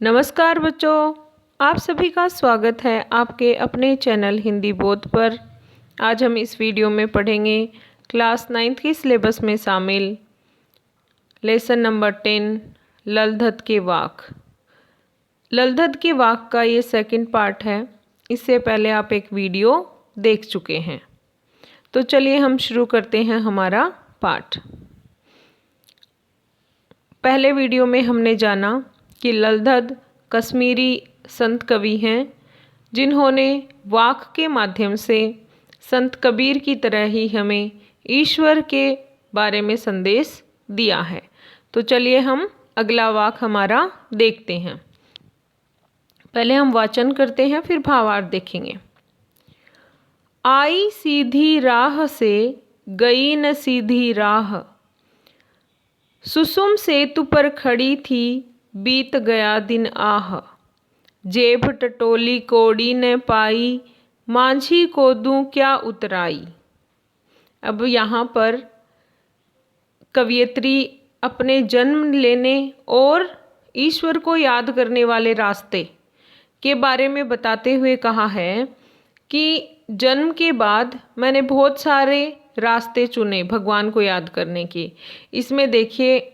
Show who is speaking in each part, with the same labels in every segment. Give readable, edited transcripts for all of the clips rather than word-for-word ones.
Speaker 1: नमस्कार बच्चों, आप सभी का स्वागत है आपके अपने चैनल हिंदी बोध पर। आज हम इस वीडियो में पढ़ेंगे क्लास 9th की सिलेबस में शामिल लेसन नंबर 10 ललधत के वाक। ललधत के वाक का ये सेकंड पार्ट है। इससे पहले आप एक वीडियो देख चुके हैं। तो चलिए हम शुरू करते हैं हमारा पाठ। पहले वीडियो में हमने जाना कि ललधत कश्मीरी संत कवि हैं जिन्होंने वाक के माध्यम से संत कबीर की तरह ही हमें ईश्वर के बारे में संदेश दिया है। तो चलिए हम अगला वाक हमारा देखते हैं। पहले हम वाचन करते हैं, फिर भावार्थ देखेंगे। आई सीधी राह से गई न सीधी राह, सुसुम सेतु पर खड़ी थी बीत गया दिन आह, जेब टटोली कोड़ी न पाई, मांझी को दूं क्या उतराई। अब यहाँ पर कवयित्री अपने जन्म लेने और ईश्वर को याद करने वाले रास्ते के बारे में बताते हुए कहा है कि जन्म के बाद मैंने बहुत सारे रास्ते चुने भगवान को याद करने के। इसमें देखिए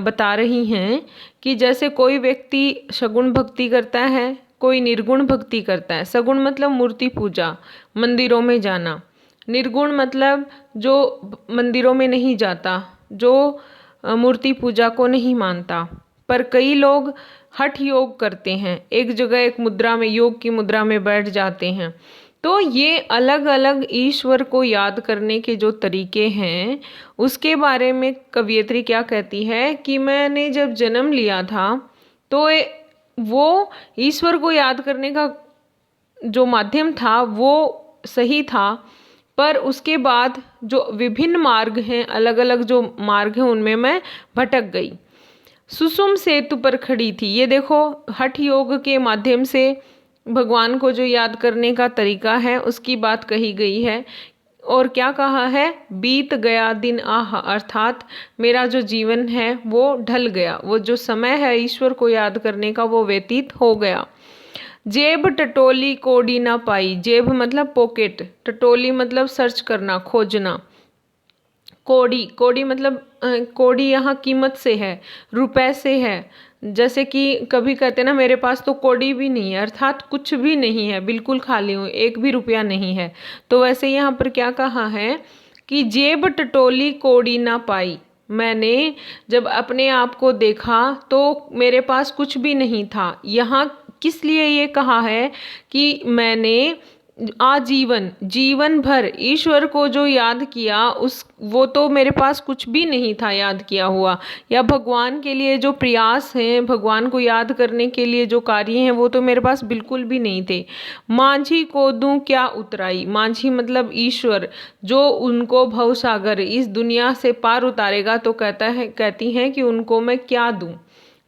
Speaker 1: बता रही हैं कि जैसे कोई व्यक्ति सगुण भक्ति करता है, कोई निर्गुण भक्ति करता है। सगुण मतलब मूर्ति पूजा, मंदिरों में जाना। निर्गुण मतलब जो मंदिरों में नहीं जाता, जो मूर्ति पूजा को नहीं मानता। पर कई लोग हठ योग करते हैं, एक जगह एक मुद्रा में, योग की मुद्रा में बैठ जाते हैं। तो ये अलग अलग ईश्वर को याद करने के जो तरीके हैं उसके बारे में कवयित्री क्या कहती है कि मैंने जब जन्म लिया था तो वो ईश्वर को याद करने का जो माध्यम था वो सही था, पर उसके बाद जो विभिन्न मार्ग हैं, अलग अलग जो मार्ग हैं, उनमें मैं भटक गई। सुसुम सेतु पर खड़ी थी। ये देखो, हठ योग के माध्यम से भगवान को जो याद करने का तरीका है उसकी बात कही गई है। और क्या कहा है? बीत गया दिन आह, अर्थात मेरा जो जीवन है वो ढल गया, वो जो समय है ईश्वर को याद करने का वो व्यतीत हो गया। जेब टटोली कोड़ी ना पाई। जेब मतलब पॉकेट, टटोली मतलब सर्च करना, खोजना। कोड़ी, कोड़ी मतलब कोड़ी यहाँ कीमत से है, रुपए से है। जैसे कि कभी कहते ना मेरे पास तो कोड़ी भी नहीं है, अर्थात कुछ भी नहीं है, बिल्कुल खाली हूँ, एक भी रुपया नहीं है। तो वैसे यहाँ पर क्या कहा है कि जेब टटोली कोड़ी ना पाई। मैंने जब अपने आप को देखा तो मेरे पास कुछ भी नहीं था। यहाँ किस लिए ये कहा है कि मैंने आजीवन, जीवन भर ईश्वर को जो याद किया वो तो मेरे पास कुछ भी नहीं था याद किया हुआ, या भगवान के लिए जो प्रयास हैं, भगवान को याद करने के लिए जो कार्य हैं वो तो मेरे पास बिल्कुल भी नहीं थे। मांझी को दूं क्या उतराई। मांझी मतलब ईश्वर, जो उनको भवसागर इस दुनिया से पार उतारेगा, तो कहती हैं कि उनको मैं क्या दूं।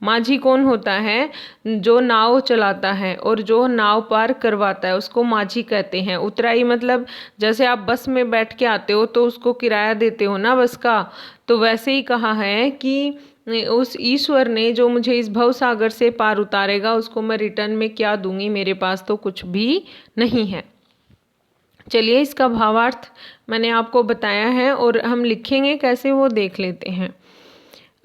Speaker 1: माझी कौन होता है? जो नाव चलाता है और जो नाव पार करवाता है उसको माझी कहते हैं। उतराई मतलब जैसे आप बस में बैठ के आते हो तो उसको किराया देते हो ना बस का, तो वैसे ही कहा है कि उस ईश्वर ने जो मुझे इस भव सागर से पार उतारेगा उसको मैं रिटर्न में क्या दूंगी, मेरे पास तो कुछ भी नहीं है। चलिए इसका भावार्थ मैंने आपको बताया है और हम लिखेंगे कैसे वो देख लेते हैं।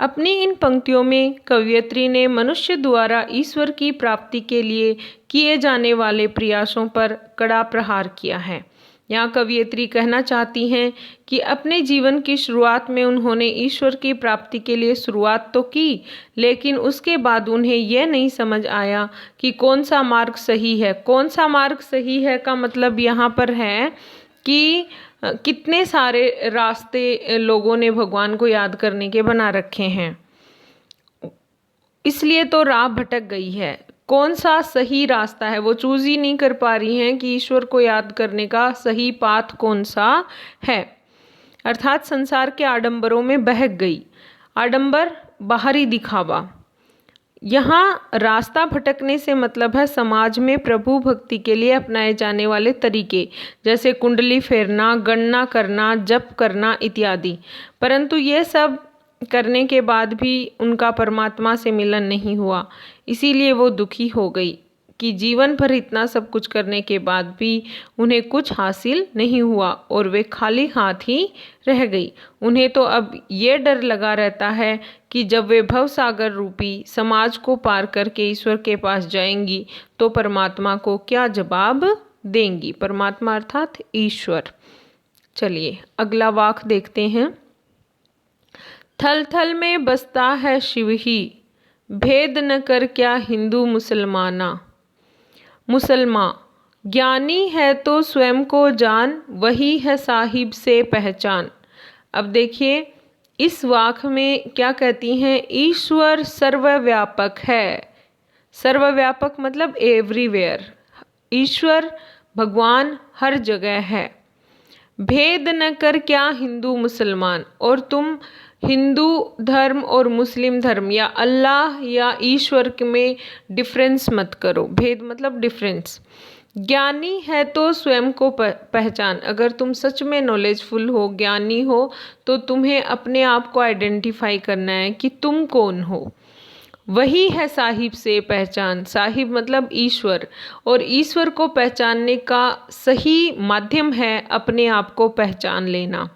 Speaker 1: अपनी इन पंक्तियों में कवयित्री ने मनुष्य द्वारा ईश्वर की प्राप्ति के लिए किए जाने वाले प्रयासों पर कड़ा प्रहार किया है। यहाँ कवयित्री कहना चाहती हैं कि अपने जीवन की शुरुआत में उन्होंने ईश्वर की प्राप्ति के लिए शुरुआत तो की, लेकिन उसके बाद उन्हें यह नहीं समझ आया कि कौन सा मार्ग सही है। कौन सा मार्ग सही है का मतलब यहाँ पर है कि कितने सारे रास्ते लोगों ने भगवान को याद करने के बना रखे हैं, इसलिए तो राह भटक गई है। कौन सा सही रास्ता है वो चूज ही नहीं कर पा रही हैं कि ईश्वर को याद करने का सही पाथ कौन सा है। अर्थात संसार के आडंबरों में बहक गई। आडंबर बाहरी दिखावा। यहाँ रास्ता भटकने से मतलब है समाज में प्रभु भक्ति के लिए अपनाए जाने वाले तरीके, जैसे कुंडली फेरना, गणना करना, जप करना इत्यादि। परंतु ये सब करने के बाद भी उनका परमात्मा से मिलन नहीं हुआ, इसीलिए वो दुखी हो गई कि जीवन भर इतना सब कुछ करने के बाद भी उन्हें कुछ हासिल नहीं हुआ और वे खाली हाथ ही रह गई। उन्हें तो अब ये डर लगा रहता है कि जब वे भवसागर रूपी समाज को पार करके ईश्वर के पास जाएंगी तो परमात्मा को क्या जवाब देंगी। परमात्मा अर्थात ईश्वर। चलिए अगला वाक्य देखते हैं। थल थल में बसता है शिव ही, भेद न कर क्या हिंदू मुसलमाना। मुसलमान ज्ञानी है तो स्वयं को जान, वही है साहिब से पहचान। अब देखिए इस वाक्य में क्या कहती हैं, ईश्वर सर्वव्यापक है। सर्वव्यापक मतलब एवरीवेयर, ईश्वर भगवान हर जगह है। भेद न कर क्या हिंदू मुसलमान, और तुम हिंदू धर्म और मुस्लिम धर्म या अल्लाह या ईश्वर में डिफरेंस मत करो। भेद मतलब डिफरेंस। ज्ञानी है तो स्वयं को पहचान, अगर तुम सच में नॉलेजफुल हो, ज्ञानी हो, तो तुम्हें अपने आप को आइडेंटिफाई करना है कि तुम कौन हो। वही है साहिब से पहचान, साहिब मतलब ईश्वर, और ईश्वर को पहचानने का सही माध्यम है अपने आप को पहचान लेना।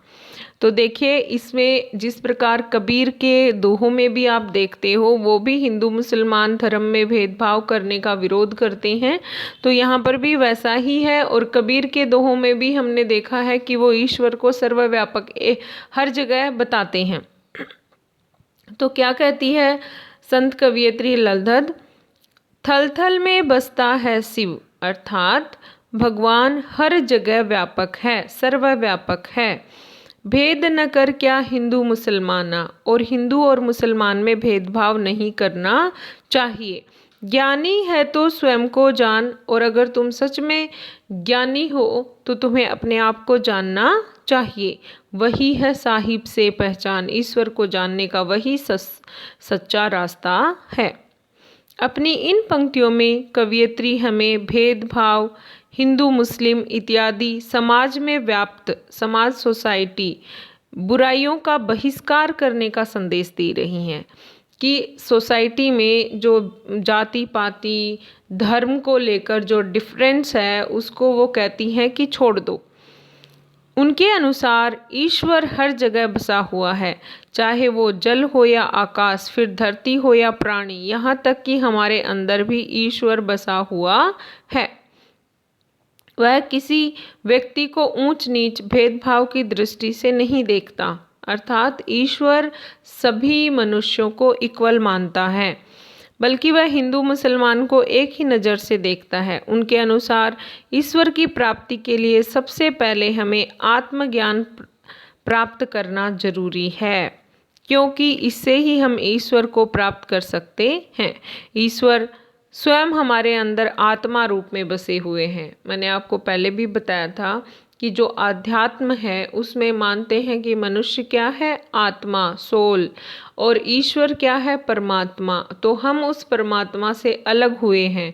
Speaker 1: तो देखिए इसमें जिस प्रकार कबीर के दोहों में भी आप देखते हो, वो भी हिंदू मुसलमान धर्म में भेदभाव करने का विरोध करते हैं, तो यहाँ पर भी वैसा ही है। और कबीर के दोहों में भी हमने देखा है कि वो ईश्वर को सर्वव्यापक हर जगह बताते हैं। तो क्या कहती है संत कवियत्री ललधद, थल थल में बसता है शिव, अर्थात भगवान हर जगह व्यापक है, सर्वव्यापक है। भेद न कर क्या हिंदू मुसलमाना, और हिंदू और मुसलमान में भेदभाव नहीं करना चाहिए। ज्ञानी है तो स्वयं को जान, और अगर तुम सच में ज्ञानी हो तो तुम्हें अपने आप को जानना चाहिए। वही है साहिब से पहचान, ईश्वर को जानने का वही सच्चा रास्ता है। अपनी इन पंक्तियों में कवियत्री हमें भेदभाव, हिंदू मुस्लिम इत्यादि समाज में व्याप्त समाज सोसाइटी बुराइयों का बहिष्कार करने का संदेश दे रही हैं कि सोसाइटी में जो जाति पाति धर्म को लेकर जो डिफरेंस है उसको वो कहती हैं कि छोड़ दो। उनके अनुसार ईश्वर हर जगह बसा हुआ है, चाहे वो जल हो या आकाश, फिर धरती हो या प्राणी, यहाँ तक कि हमारे अंदर भी ईश्वर बसा हुआ है। वह किसी व्यक्ति को ऊंच नीच भेदभाव की दृष्टि से नहीं देखता, अर्थात ईश्वर सभी मनुष्यों को इक्वल मानता है, बल्कि वह हिंदू मुसलमान को एक ही नज़र से देखता है। उनके अनुसार ईश्वर की प्राप्ति के लिए सबसे पहले हमें आत्मज्ञान प्राप्त करना जरूरी है, क्योंकि इससे ही हम ईश्वर को प्राप्त कर सकते हैं। ईश्वर स्वयं हमारे अंदर आत्मा रूप में बसे हुए हैं। मैंने आपको पहले भी बताया था कि जो आध्यात्म है उसमें मानते हैं कि मनुष्य क्या है, आत्मा, सोल, और ईश्वर क्या है, परमात्मा। तो हम उस परमात्मा से अलग हुए हैं।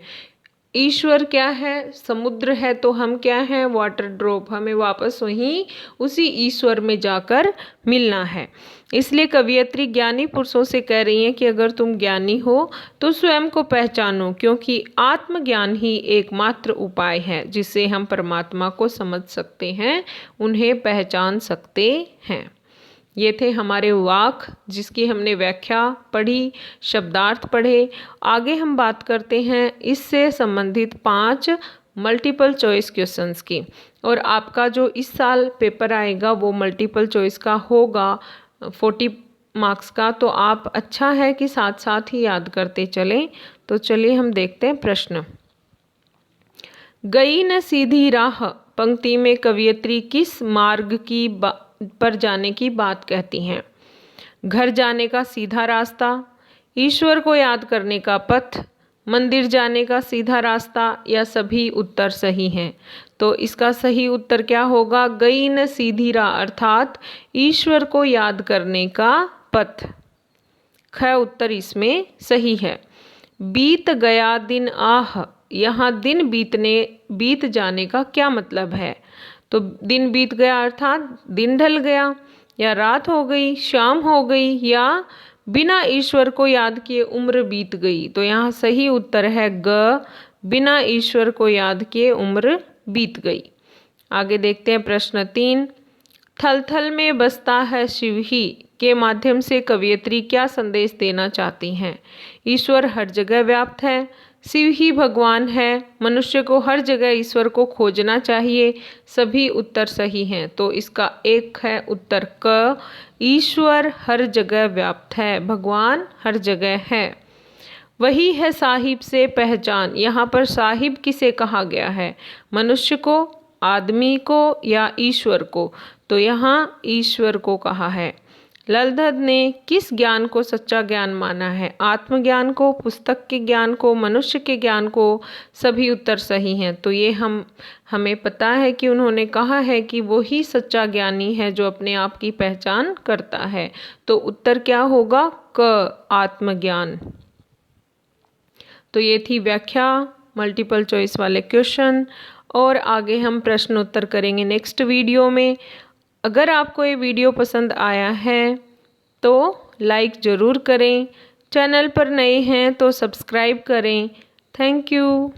Speaker 1: ईश्वर क्या है, समुद्र है, तो हम क्या हैं, वाटर ड्रॉप। हमें वापस वहीं उसी ईश्वर में जाकर मिलना है। इसलिए कवियत्री ज्ञानी पुरुषों से कह रही हैं कि अगर तुम ज्ञानी हो तो स्वयं को पहचानो, क्योंकि आत्मज्ञान ही एकमात्र उपाय है जिससे हम परमात्मा को समझ सकते हैं, उन्हें पहचान सकते हैं। ये थे हमारे वाक्य जिसकी हमने व्याख्या पढ़ी, शब्दार्थ पढ़े। आगे हम बात करते हैं इससे संबंधित 5 मल्टीपल चॉइस क्वेश्चंस की। और आपका जो इस साल पेपर आएगा वो मल्टीपल चॉइस का होगा 40 मार्क्स का, तो आप अच्छा है कि साथ साथ ही याद करते चलें। तो चलिए हम देखते हैं प्रश्न। गई न सीधी राह पंक्ति में कवियत्री किस मार्ग की पर जाने की बात कहती हैं? घर जाने का सीधा रास्ता, ईश्वर को याद करने का पथ, मंदिर जाने का सीधा रास्ता, या सभी उत्तर सही हैं? तो इसका सही उत्तर क्या होगा? गई न सीधी राह अर्थात ईश्वर को याद करने का पथ। ख उत्तर इसमें सही है। बीत गया दिन आह, यहाँ दिन बीत जाने का क्या मतलब है? तो दिन बीत गया अर्थात दिन ढल गया। या रात हो गई, शाम हो गई, या बिना ईश्वर को याद किए उम्र बीत गई। तो यहाँ सही उत्तर है ग, बिना ईश्वर को याद किए उम्र बीत गई। आगे देखते हैं प्रश्न 3। थल थल में बसता है शिव ही के माध्यम से कवयित्री क्या संदेश देना चाहती हैं? ईश्वर हर जगह व्याप्त है, शिव ही भगवान है, मनुष्य को हर जगह ईश्वर को खोजना चाहिए। सभी उत्तर सही हैं। तो इसका एक है उत्तर क, ईश्वर हर जगह व्याप्त है, भगवान हर जगह है। वही है साहिब से पहचान। यहाँ पर साहिब किसे कहा गया है? मनुष्य को, आदमी को, या ईश्वर को? तो यहाँ ईश्वर को कहा है। ललधद ने किस ज्ञान को सच्चा ज्ञान माना है? आत्मज्ञान को, पुस्तक के ज्ञान को, मनुष्य के ज्ञान को? सभी उत्तर सही हैं। तो ये हमें पता है कि उन्होंने कहा है कि वो ही सच्चा ज्ञानी है जो अपने आप की पहचान करता है। तो उत्तर क्या होगा? क, आत्मज्ञान। तो ये थी व्याख्या मल्टीपल चॉइस वाले क्वेश्चन, और आगे हम प्रश्न उत्तर करेंगे नेक्स्ट वीडियो में। अगर आपको ये वीडियो पसंद आया है तो लाइक ज़रूर करें, चैनल पर नए हैं तो सब्सक्राइब करें। Thank you.